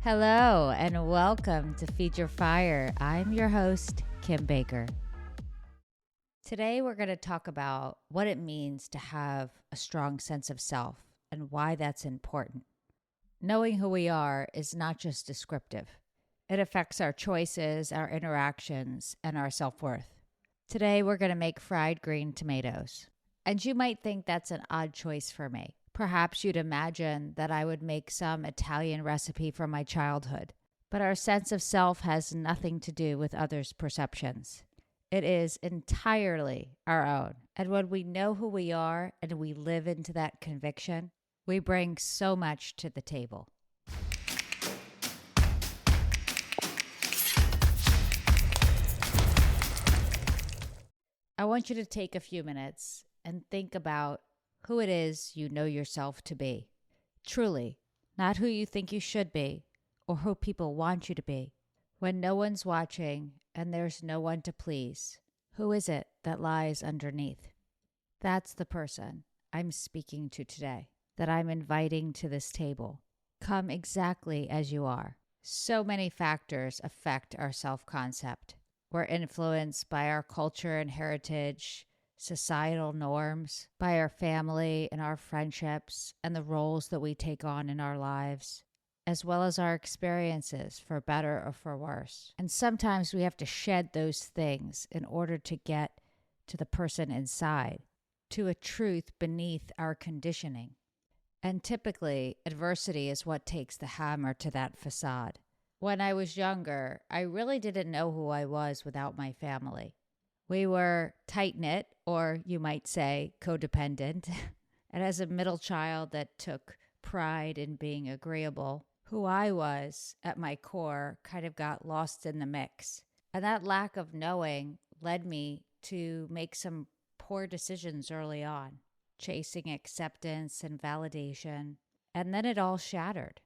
Hello and welcome to Feed Your Fire. I'm your host, Kim Baker. Today we're going to talk about what it means to have a strong sense of self and why that's important. Knowing who we are is not just descriptive. It affects our choices, our interactions, and our self-worth. Today we're going to make fried green tomatoes. And you might think that's an odd choice for me. Perhaps you'd imagine that I would make some Italian recipe from my childhood. But our sense of self has nothing to do with others' perceptions. It is entirely our own. And when we know who we are and we live into that conviction, we bring so much to the table. I want you to take a few minutes and think about who it is you know yourself to be. Truly, not who you think you should be or who people want you to be. When no one's watching and there's no one to please, who is it that lies underneath? That's the person I'm speaking to today, that I'm inviting to this table. Come exactly as you are. So many factors affect our self-concept. We're influenced by our culture and heritage, societal norms, by our family and our friendships and the roles that we take on in our lives, as well as our experiences, for better or for worse. And sometimes we have to shed those things in order to get to the person inside, to a truth beneath our conditioning. And typically, adversity is what takes the hammer to that facade. When I was younger, I really didn't know who I was without my family. We were tight-knit, or you might say codependent. And as a middle child that took pride in being agreeable, who I was at my core kind of got lost in the mix. And that lack of knowing led me to make some poor decisions early on, chasing acceptance and validation. And then it all shattered.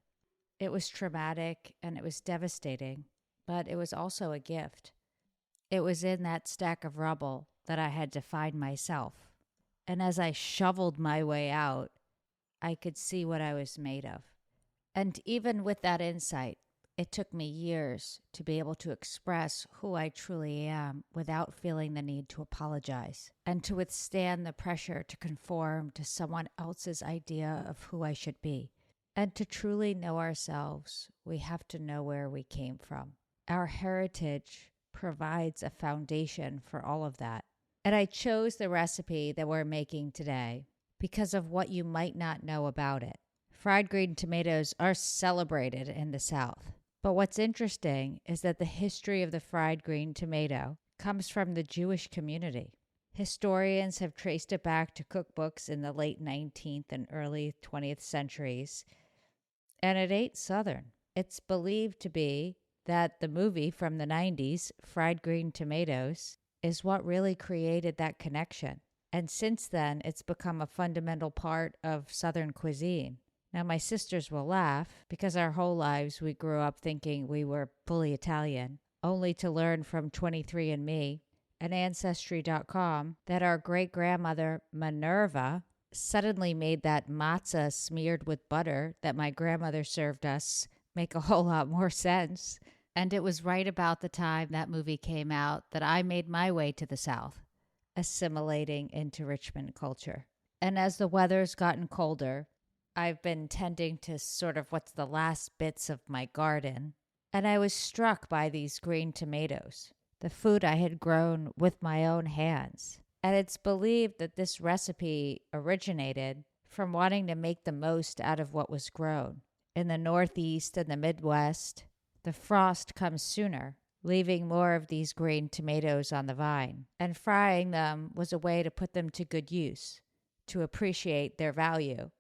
It was traumatic and it was devastating, but it was also a gift. It was in that stack of rubble that I had to find myself. And as I shoveled my way out, I could see what I was made of. And even with that insight, it took me years to be able to express who I truly am without feeling the need to apologize and to withstand the pressure to conform to someone else's idea of who I should be. And to truly know ourselves, we have to know where we came from. Our heritage provides a foundation for all of that. And I chose the recipe that we're making today because of what you might not know about it. Fried green tomatoes are celebrated in the South. But what's interesting is that the history of the fried green tomato comes from the Jewish community. Historians have traced it back to cookbooks in the late 19th and early 20th centuries, and it ain't Southern. It's believed to be that the movie from the 90s, Fried Green Tomatoes, is what really created that connection. And since then, it's become a fundamental part of Southern cuisine. Now, my sisters will laugh because our whole lives we grew up thinking we were fully Italian, only to learn from 23andMe and Ancestry.com that our great-grandmother Minerva suddenly made that matzah smeared with butter that my grandmother served us make a whole lot more sense. And it was right about the time that movie came out that I made my way to the South, assimilating into Richmond culture. And as the weather's gotten colder, I've been tending to sort of what's the last bits of my garden. And I was struck by these green tomatoes, the food I had grown with my own hands. And it's believed that this recipe originated from wanting to make the most out of what was grown. In the Northeast and the Midwest, the frost comes sooner, leaving more of these green tomatoes on the vine. And frying them was a way to put them to good use, to appreciate their value.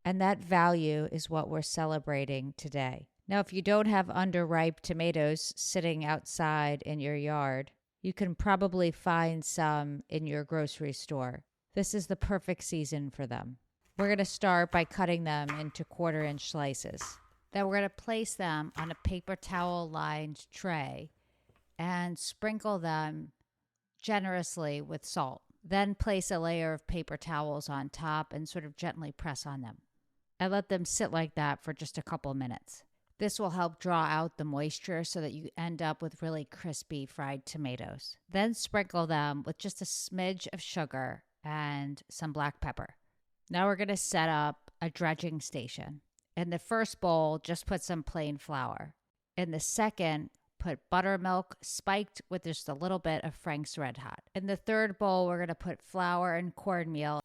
And that value is what we're celebrating today. Now, if you don't have underripe tomatoes sitting outside in your yard, you can probably find some in your grocery store. This is the perfect season for them. We're going to start by cutting them into 1/4-inch slices. Then we're going to place them on a paper towel lined tray and sprinkle them generously with salt. Then place a layer of paper towels on top and sort of gently press on them. And let them sit like that for just a couple minutes. This will help draw out the moisture so that you end up with really crispy fried tomatoes. Then sprinkle them with just a smidge of sugar and some black pepper. Now we're going to set up a dredging station. In the first bowl, just put some plain flour. In the second, put buttermilk spiked with just a little bit of Frank's Red Hot. In the third bowl, we're going to put flour and cornmeal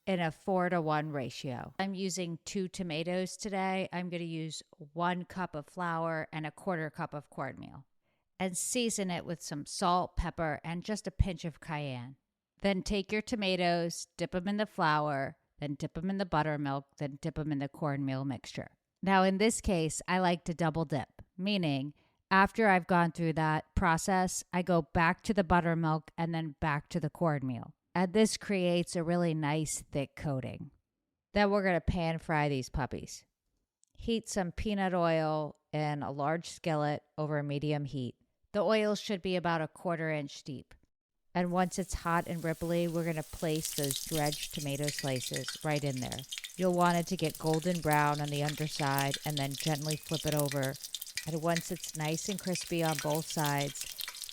in a 4-to-1 ratio. I'm using 2 tomatoes today. I'm going to use 1 cup of flour and a 1/4 cup of cornmeal. And season it with some salt, pepper, and just a pinch of cayenne. Then take your tomatoes, dip them in the flour, then dip them in the buttermilk, then dip them in the cornmeal mixture. Now, in this case, I like to double dip, meaning after I've gone through that process, I go back to the buttermilk and then back to the cornmeal. And this creates a really nice thick coating. Then we're going to pan fry these puppies. Heat some peanut oil in a large skillet over medium heat. The oil should be about a 1/4 inch deep. And once it's hot and ripply, we're going to place those dredged tomato slices right in there. You'll want it to get golden brown on the underside and then gently flip it over. And once it's nice and crispy on both sides,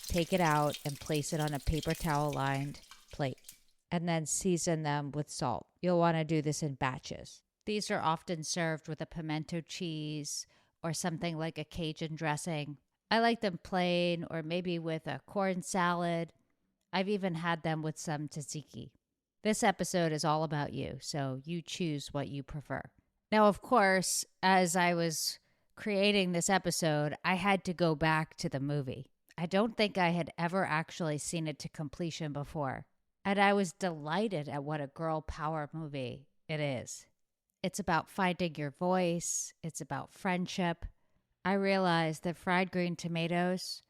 take it out and place it on a paper towel lined plate. And then season them with salt. You'll want to do this in batches. These are often served with a pimento cheese or something like a Cajun dressing. I like them plain or maybe with a corn salad. I've even had them with some tzatziki. This episode is all about you, so you choose what you prefer. Now, of course, as I was creating this episode, I had to go back to the movie. I don't think I had ever actually seen it to completion before, and I was delighted at what a girl power movie it is. It's about finding your voice. It's about friendship. I realized that fried green tomatoes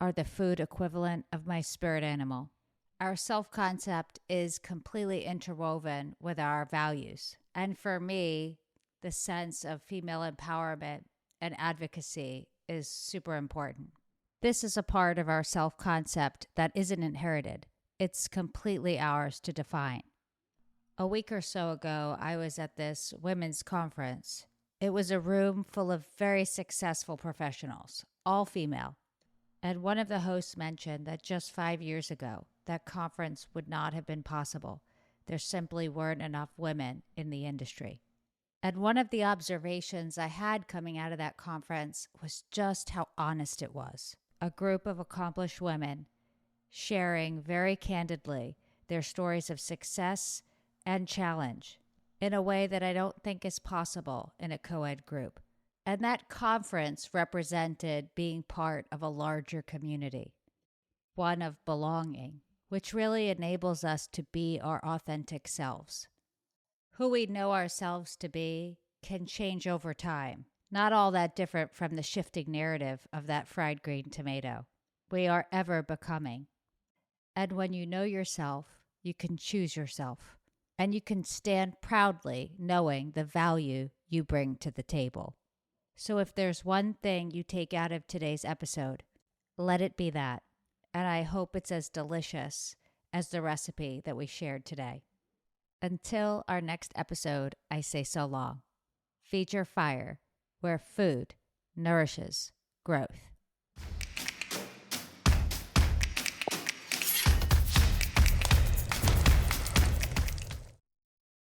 are the food equivalent of my spirit animal. Our self-concept is completely interwoven with our values. And for me, the sense of female empowerment and advocacy is super important. This is a part of our self-concept that isn't inherited. It's completely ours to define. A week or so ago, I was at this women's conference. It was a room full of very successful professionals, all female. And one of the hosts mentioned that just 5 years ago, that conference would not have been possible. There simply weren't enough women in the industry. And one of the observations I had coming out of that conference was just how honest it was. A group of accomplished women sharing very candidly their stories of success and challenge in a way that I don't think is possible in a co-ed group. And that conference represented being part of a larger community, one of belonging, which really enables us to be our authentic selves. Who we know ourselves to be can change over time, not all that different from the shifting narrative of that fried green tomato. We are ever becoming. And when you know yourself, you can choose yourself, and you can stand proudly knowing the value you bring to the table. So if there's one thing you take out of today's episode, let it be that. And I hope it's as delicious as the recipe that we shared today. Until our next episode, I say so long. Feed your fire, where food nourishes growth.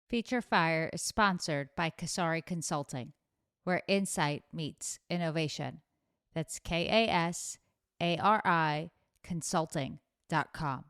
Feature Fire is sponsored by Kasari Consulting, where insight meets innovation. That's KASARI consulting.com.